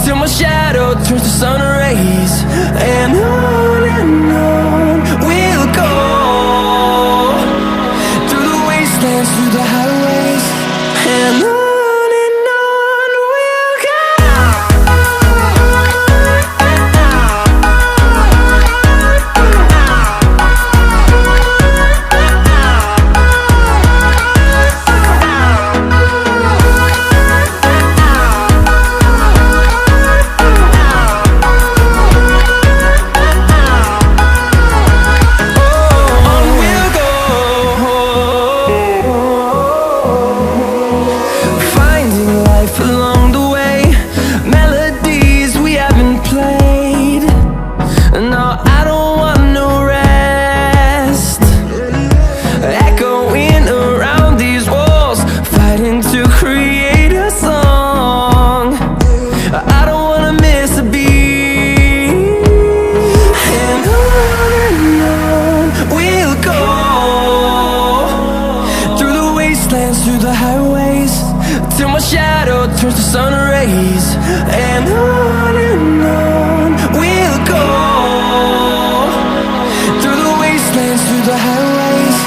till my shadow turns to sun rays. And on we'll go, through the wastelands, through the highways, and on we'll go. Through the highways, till my shadow turns to sun rays. And on we'll go, through the wastelands, through the highways,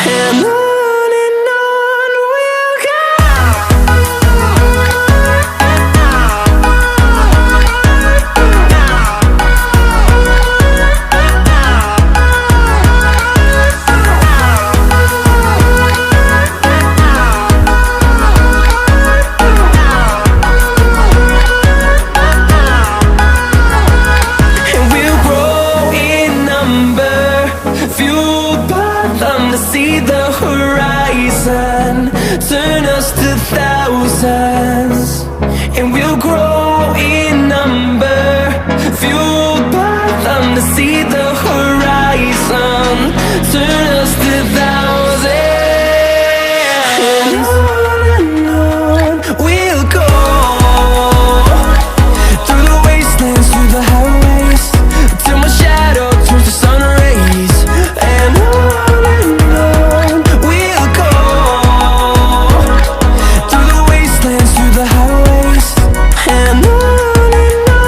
and on. See the horizon turn us to thousands, and we'll grow in number, fueled by them. To see the horizon turn us to thousands, and on we'll go, through the wastelands, through the highways, till my shadow turns to sun rays. And on we'll go, through the wastelands, through the highways, and on we'll go.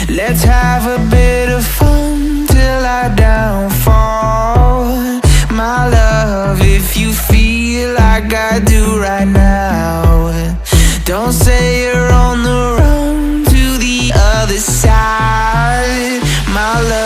Let's have a bit of fun till I downfall. My love, if you feel like I do right now, don't say you're on the run to the other side, my love.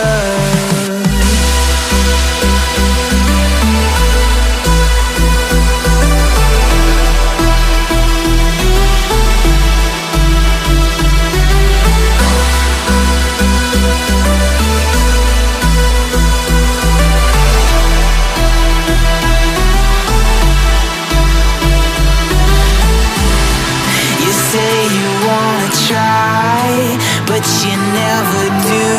But you never do.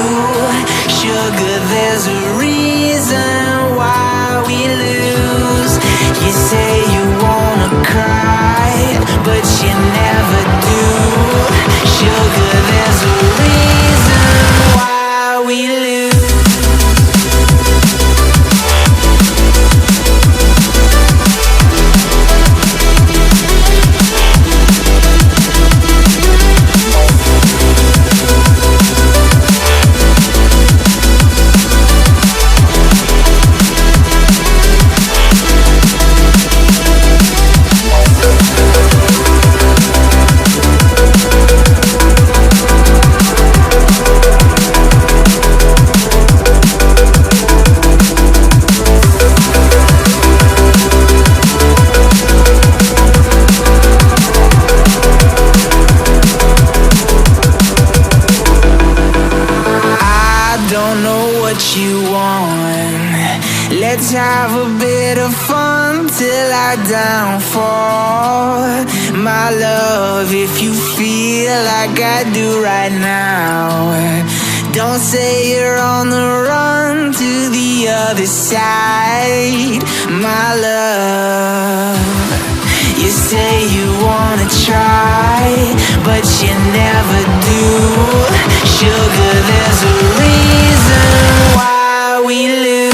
bit of fun till I downfall. My love, if you feel like I do right now, don't say you're on the run to the other side. My love, you say you wanna try, but you never do. Sugar, there's a reason why we lose.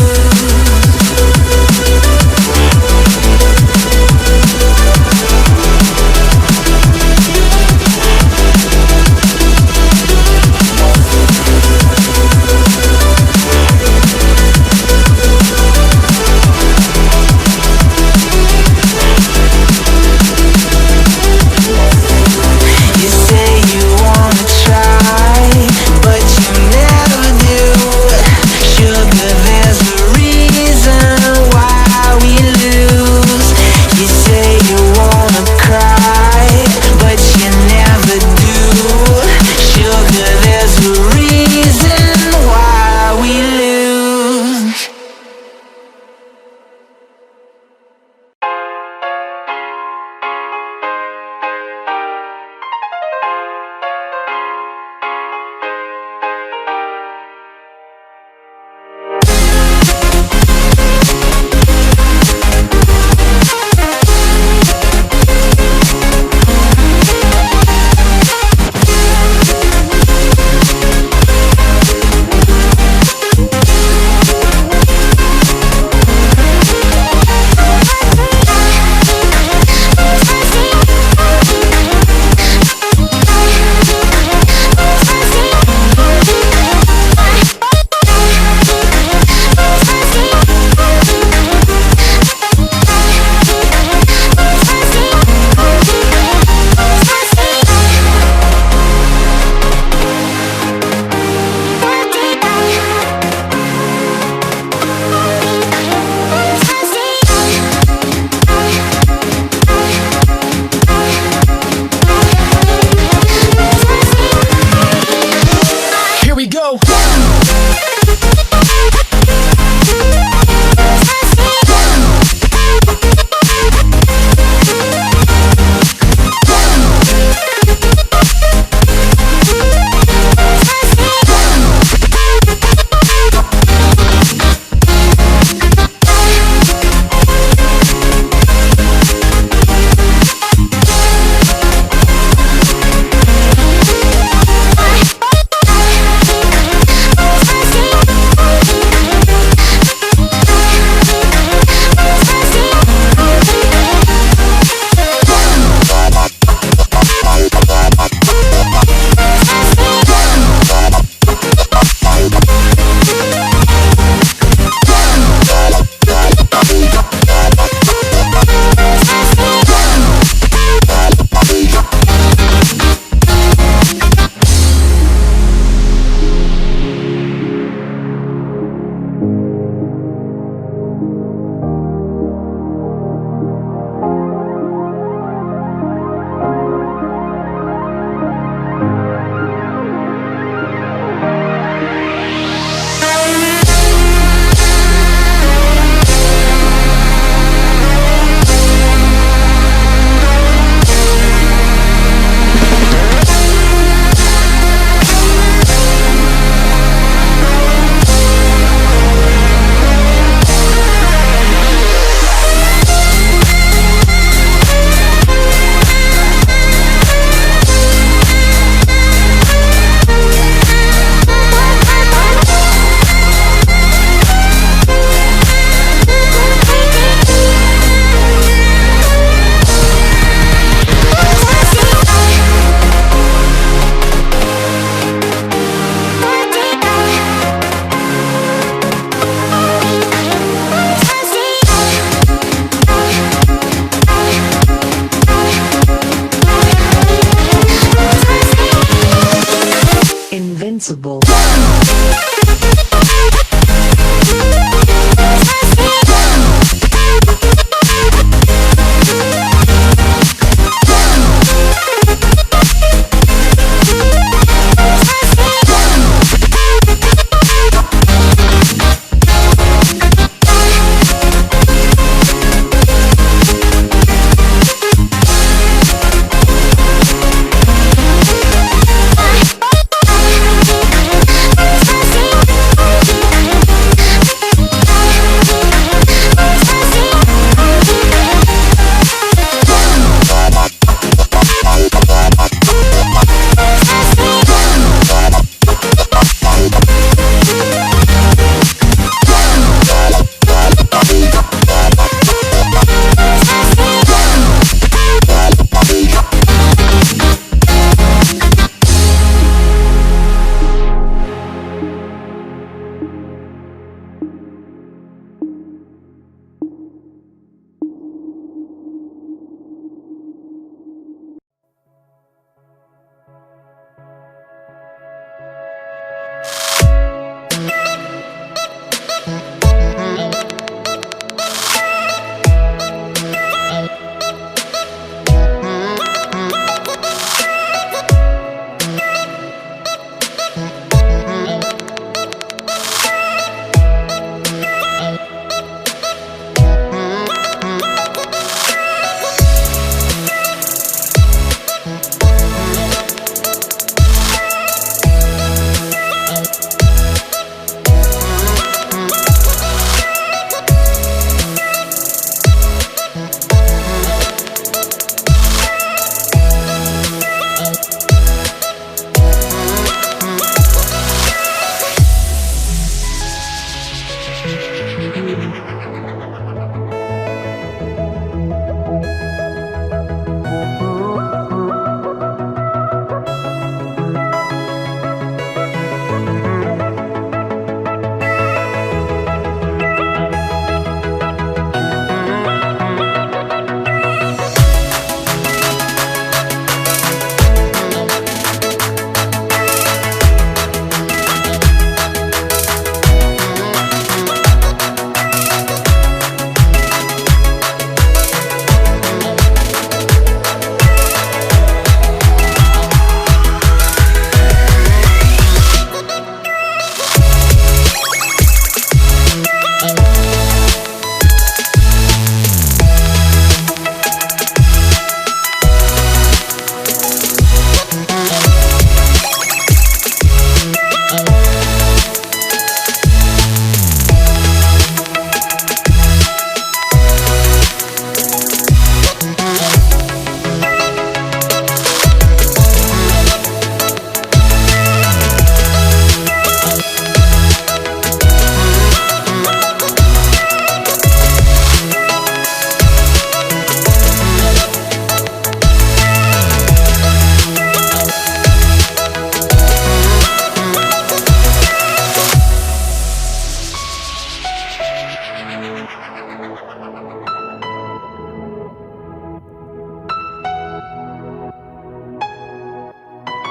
Invincible.